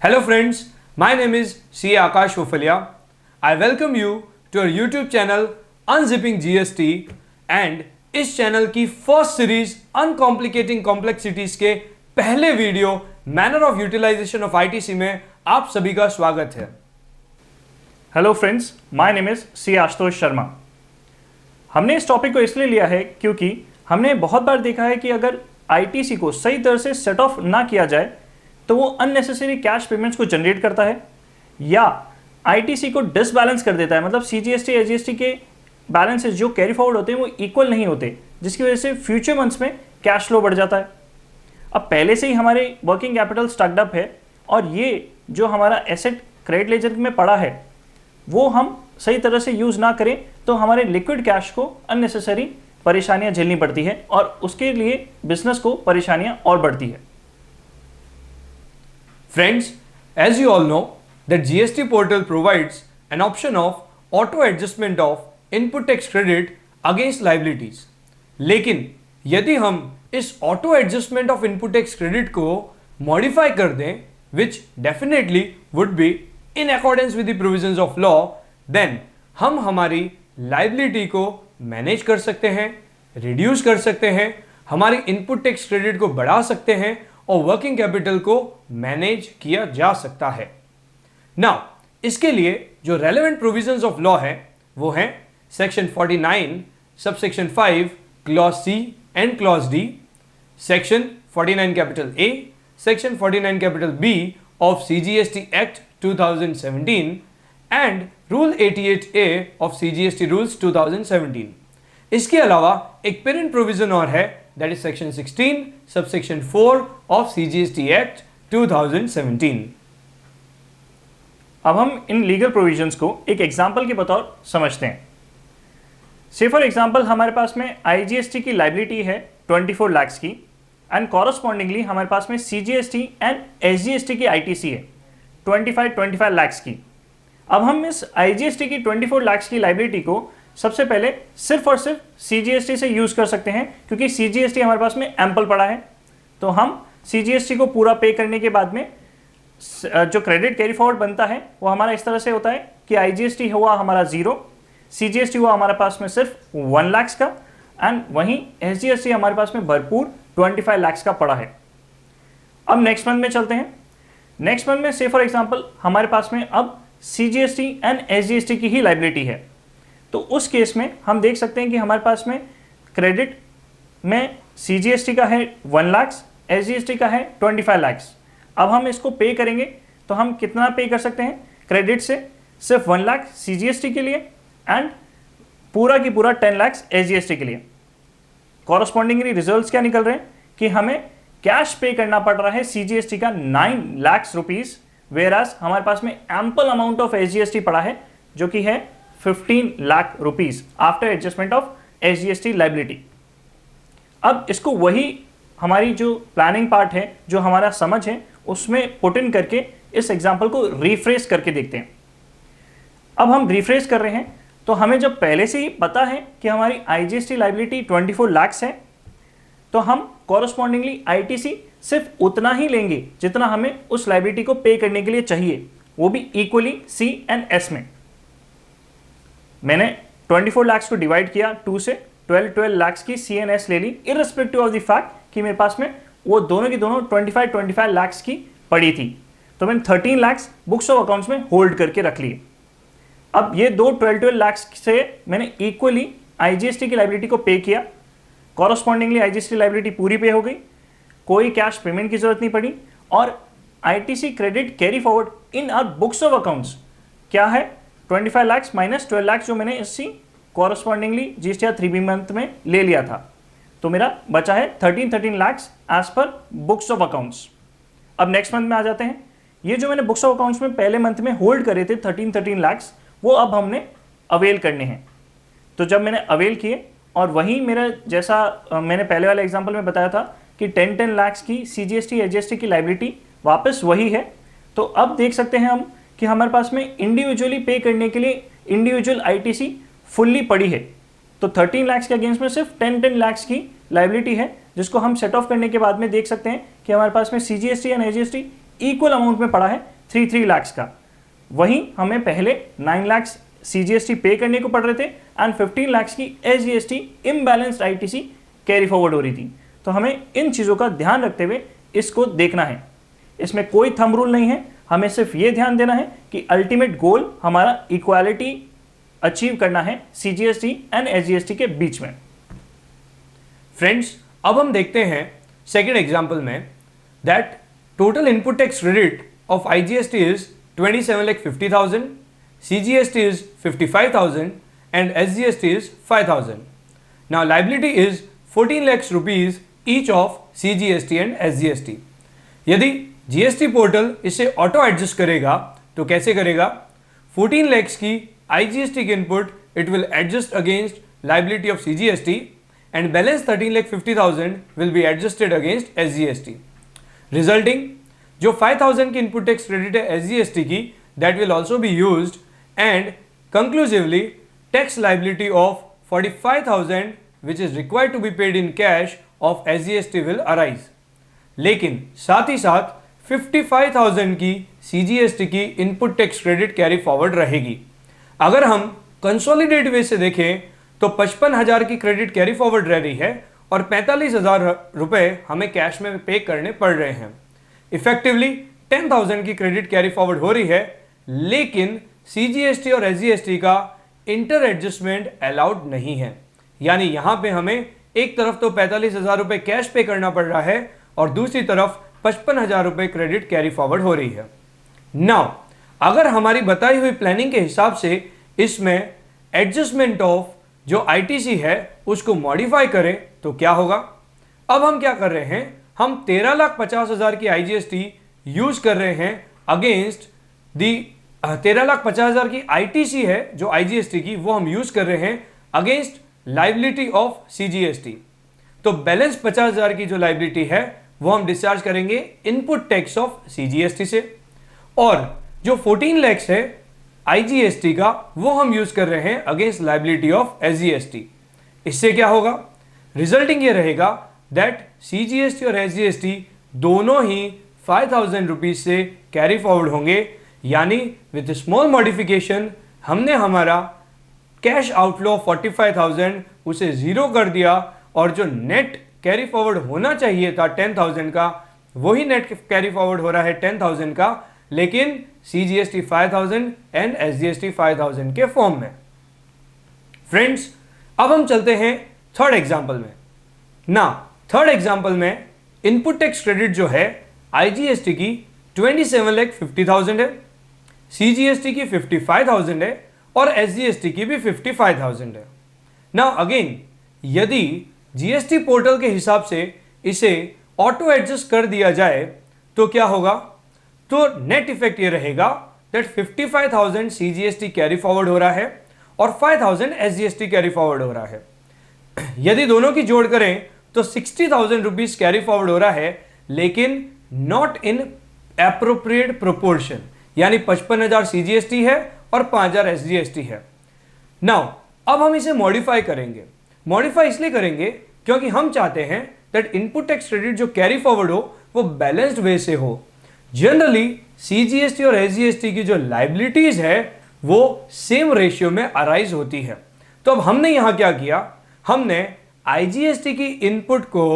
Hello friends, my name is C. Akash Fofalia. I welcome you to our YouTube channel Unzipping GST and इस channel की first series uncomplicating complexities के पहले video manner of utilisation of ITC में आप सभी का स्वागत है। Hello friends, my name is C Ashutosh Sharma. हमने इस टॉपिक को इसलिए लिया है क्योंकि हमने बहुत बार देखा है कि अगर आईटीसी को सही तरह से सेट ऑफ ना किया जाए तो वो अननेसेसरी कैश पेमेंट्स को जनरेट करता है या आईटीसी को डिसबैलेंस कर देता है। मतलब सीजीएसटी एजीएसटी के बैलेंसेस जो कैरी फॉरवर्ड होते हैं वो इक्वल नहीं होते, जिसकी वजह से फ्यूचर मंथ्स में कैश फ्लो बढ़ जाता है। अब पहले से ही हमारे वर्किंग कैपिटल स्टक्ड अप है और ये जो हमारा एसेट क्रेडिट लेजर में पड़ा है वो हम सही तरह से यूज़ ना करें तो हमारे लिक्विड कैश को अननेसेसरी परेशानियां झेलनी पड़ती है और उसके लिए बिजनेस को परेशानियां और बढ़ती है। Friends, as you all know that GST portal provides an option of auto adjustment of input tax credit against liabilities. लेकिन यदि हम इस auto adjustment of input tax credit को modify कर दें, which definitely would be in accordance with the provisions of law, then हम हमारी liability को manage कर सकते हैं, reduce कर सकते हैं, हमारी input tax credit को बढ़ा सकते हैं और वर्किंग कैपिटल को मैनेज किया जा सकता है। नाउ इसके लिए जो रेलेवेंट प्रोविजंस ऑफ लॉ है वो है section 49 subsection 5 clause C and clause D, section 49 capital A, section 49 capital B of CGST act 2017 and rule 88A of CGST rules 2017। इसके अलावा एक पेरेंट प्रोविजन और है, that is section 16 subsection 4 of CGST Act 2017। अब हम in legal provisions को एक example के बतौर समझते हैं। से फॉर एग्जांपल हमारे पास में आईजीएसटी की लाइबिलिटी है 24 लाख की एंड कॉरस्पॉन्डिंगली हमारे पास में सीजीएसटी एंड एसजीएसटी की आईटीसी है 25 लाख की। अब हम इस आईजीएसटी की 24 लाख की लाइबिलिटी को सबसे पहले सिर्फ और सिर्फ सीजीएसटी से यूज़ कर सकते हैं क्योंकि सीजीएसटी हमारे पास में एम्पल पड़ा है। तो हम सीजीएसटी को पूरा पे करने के बाद में जो क्रेडिट कैरी फॉरवर्ड बनता है वो हमारा इस तरह से होता है कि आईजीएसटी हुआ हमारा 0, सीजीएसटी हुआ हमारे पास में सिर्फ 1 लाख का एंड वहीं एसजीएसटी हमारे पास में भरपूर 25 लाख का पड़ा है। अब नेक्स्ट मंथ में चलते हैं। नेक्स्ट मंथ में से फॉर एग्जाम्पल हमारे पास में अब सीजीएसटी एंड एसजीएसटी की ही लाइबिलिटी है। तो उस केस में हम देख सकते हैं कि हमारे पास में क्रेडिट में सीजीएसटी का है 1 लाख, एसजीएसटी का है 25 लाख। अब हम इसको पे करेंगे तो हम कितना पे कर सकते हैं क्रेडिट से? सिर्फ 1 लाख सीजीएसटी के लिए एंड पूरा की पूरा 10 लाख एसजीएसटी के लिए। कॉरस्पॉन्डिंगली रिजल्ट्स क्या निकल रहे हैं कि हमें कैश पे करना पड़ रहा है सीजीएसटी का 9 लाख रुपीज़, वेराज हमारे पास में एम्पल अमाउंट ऑफ एसजीएसटी पड़ा है जो कि है 15 lakh rupees after adjustment of SGST liability. अब इसको वही हमारी जो प्लानिंग पार्ट है, जो हमारा समझ है, उसमें पुट इन करके इस एग्जांपल को रिफ्रेश करके देखते हैं। अब हम रिफ्रेश कर रहे हैं तो हमें जब पहले से ही पता है कि हमारी आईजीएसटी लाइबिलिटी 24 लाख है तो हम कॉरस्पॉन्डिंगली आईटीसी सिर्फ उतना ही लेंगे जितना हमें उस लाइबिलिटी को पे करने के लिए चाहिए, वो भी इक्वली सी एंड एस में। मैंने 24 लाख को डिवाइड किया 2 से, 12 लाख की CNS ले ली इररिस्पेक्टिव ऑफ द फैक्ट कि मेरे पास में वो दोनों की दोनों 25 लाख की पड़ी थी। तो मैंने 13 लाख बुक्स ऑफ अकाउंट्स में होल्ड करके रख लिए। अब ये दो 12 लाख से मैंने इक्वली आईजीएसटी की लाइबिलिटी को पे किया, कॉरस्पॉन्डिंगली आईजीएसटी लाइबिलिटी पूरी पे हो गई, कोई कैश पेमेंट की जरूरत नहीं पड़ी और ITC credit carry forward in our books of accounts क्या है 25 लाख माइनस 12 लाख जो मैंने इसी कॉरस्पॉन्डिंगली जीएसटी 3B मंथ में ले लिया था। तो मेरा बचा है 13 लाख एज पर बुक्स ऑफ अकाउंट्स। अब नेक्स्ट मंथ में आ जाते हैं। ये जो मैंने बुक्स ऑफ अकाउंट्स में पहले मंथ में होल्ड करे थे 13 लाख, वो अब हमने अवेल करने हैं। तो जब मैंने अवेल किए और वही मेरा जैसा मैंने पहले वाले एग्जाम्पल में बताया था कि 10 लाख की सीजीएसटी एसजीएसटी की लाइबिलिटी वापस वही है। तो अब देख सकते हैं हम कि हमारे पास में इंडिविजुअली पे करने के लिए इंडिविजुअल आईटीसी फुल्ली पड़ी है। तो 13 लाख के अगेंस्ट में सिर्फ 10 लाख की लाइबिलिटी है जिसको हम सेट ऑफ करने के बाद में देख सकते हैं कि हमारे पास में CGST and SGST equal amount में पड़ा है 3 लाख का। वहीं हमें पहले 9 लाख CGST पे करने को पड़ रहे थे एंड 15 लाख की SGST imbalanced ITC carry forward हो रही थी। तो हमें इन चीज़ों का ध्यान रखते हुए इसको देखना है। इसमें कोई थंब रूल नहीं है, हमें सिर्फ ये ध्यान देना है कि अल्टीमेट गोल हमारा इक्वालिटी अचीव करना है CGST एंड SGST के बीच में। फ्रेंड्स, अब हम देखते हैं सेकेंड एग्जाम्पल में that total input tax credit of IGST is 27,50,000, CGST is 55,000 and SGST is 5,000. Now liability is 14 lakhs rupees each of CGST and SGST. यदि GST पोर्टल इसे auto adjust करेगा तो कैसे करेगा? 14 lakhs की IGST की input it will adjust against liability of CGST and balance 13,50,000 will be adjusted against SGST. Resulting जो 5,000 की इनपुट टैक्स क्रेडिट है SGST की that will also be used and conclusively tax liability of 45,000 which is required to be paid in cash of SGST will arise. लेकिन साथ ही साथ 55,000 की CGST की input tax credit carry forward रहेगी। अगर हम कंसोलिडेट वे से देखें तो 55,000 की क्रेडिट कैरी फॉरवर्ड रह रही है और 45,000 रुपए हमें कैश में पे करने पड़ रहे हैं। इफेक्टिवली 10,000 की क्रेडिट कैरी फॉरवर्ड हो रही है, लेकिन CGST और SGST का इंटर एडजस्टमेंट अलाउड नहीं है। यानी यहां पे हमें एक तरफ तो 45,000 रुपए कैश पे करना पड़ रहा है और दूसरी तरफ 55,000 रुपए क्रेडिट कैरी फॉरवर्ड हो रही है। नाउ अगर हमारी बताई हुई प्लानिंग के हिसाब से इसमें एडजस्टमेंट ऑफ जो ITC है उसको मॉडिफाई करें तो क्या होगा? अब हम क्या कर रहे हैं, हम 13,50,000 की IGST यूज कर रहे हैं अगेंस्ट दी 13,50,000 की ITC है जो IGST की, वो हम यूज कर रहे हैं अगेंस्ट लाइबिलिटी ऑफ CGST। तो बैलेंस 50,000 की जो लाइबिलिटी है वो हम डिस्चार्ज करेंगे इनपुट टैक्स ऑफ CGST से, और जो 14 lakhs है IGST का वो हम यूज कर रहे हैं अगेंस्ट लाइबिलिटी ऑफ SGST। इससे क्या होगा? रिजल्टिंग ये रहेगा दैट CGST और SGST दोनों ही 5,000 रुपीज से कैरी फॉरवर्ड होंगे। यानी विद स्मॉल मॉडिफिकेशन हमने हमारा कैश आउटफ्लो 45,000 उसे जीरो कर दिया और जो नेट कैरी फॉरवर्ड होना चाहिए था 10,000 का वही नेट कैरी फॉरवर्ड हो रहा है 10,000 का, लेकिन CGST 5,000 एंड SGST 5,000 के फॉर्म में। फ्रेंड्स, अब हम चलते हैं थर्ड एग्जांपल में। ना थर्ड एग्जांपल में इनपुट टैक्स क्रेडिट जो है IGST की 27,50,000 है, CGST की 55,000 है और SGST की भी 55,000 है। नाउ अगेन यदि GST पोर्टल के हिसाब से इसे ऑटो एडजस्ट कर दिया जाए तो क्या होगा? तो नेट इफेक्ट ये रहेगा दैट 55,000 CGST कैरी फॉरवर्ड हो रहा है और 5,000 SGST कैरी फॉरवर्ड हो रहा है। यदि दोनों की जोड़ करें तो 60,000 रुपीज कैरी फॉरवर्ड हो रहा है, लेकिन नॉट इन एप्रोप्रिएट प्रोपोर्शन, यानी 55,000 CGST है और 5,000 SGST है। नाउ अब हम इसे मॉडिफाई करेंगे। मॉडिफाई इसलिए करेंगे क्योंकि हम चाहते हैं दैट इनपुट टैक्स क्रेडिट जो कैरी फॉरवर्ड हो वो बैलेंस्ड वे से हो। जनरली CGST और SGST की जो लाइबिलिटीज है वो सेम रेशियो में अराइज होती है। तो अब हमने यहां क्या किया, हमने IGST की इनपुट को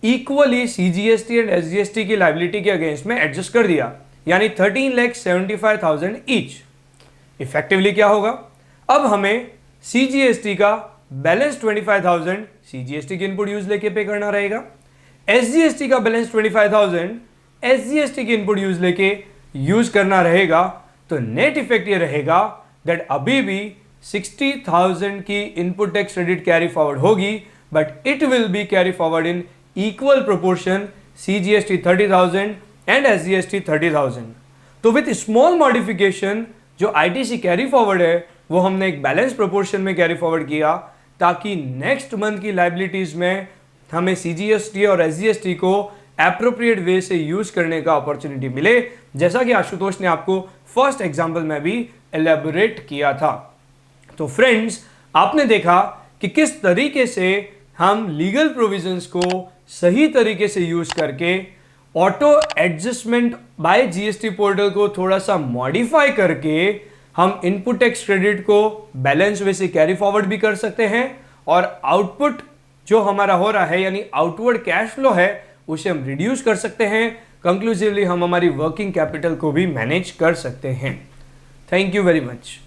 इक्वली CGST एंड SGST की लाइबिलिटी के अगेंस्ट में एडजस्ट कर दिया, यानी 13,75,000 ईच। इफेक्टिवली क्या होगा? अब हमें CGST का बैलेंस 25,000 CGST की इनपुट यूज लेके पे करना रहेगा, SGST का बैलेंस 25,000 SGST की इनपुट यूज लेके यूज करना रहेगा। तो नेट इफेक्ट ये रहेगा दैट अभी भी 60,000 की input tax credit carry forward होगी, but it will be carry forward in equal proportion CGST 30,000 and SGST 30,000। तो विथ स्मॉल मॉडिफिकेशन जो ITC कैरी फॉरवर्ड है वो हमने एक बैलेंस प्रोपोर्शन में कैरी फॉरवर्ड किया ताकि नेक्स्ट मंथ की लाइबिलिटीज में हमें CGST और SGST को एप्रोप्रिएट वे से यूज करने का अपॉर्चुनिटी मिले, जैसा कि आशुतोष ने आपको फर्स्ट एग्जांपल में भी एलैबोरेट किया था। तो फ्रेंड्स, आपने देखा कि किस तरीके से हम लीगल प्रोविजंस को सही तरीके से यूज करके auto adjustment by GST portal को थोड़ा सा मॉडिफाई करके हम इनपुट टैक्स क्रेडिट को बैलेंस वे से कैरी फॉरवर्ड भी कर सकते हैं और आउटपुट जो हमारा हो रहा है यानी आउटवर्ड कैश फ्लो है उसे हम रिड्यूस कर सकते हैं। कंक्लूसिवली हम हमारी वर्किंग कैपिटल को भी मैनेज कर सकते हैं। Thank you very much.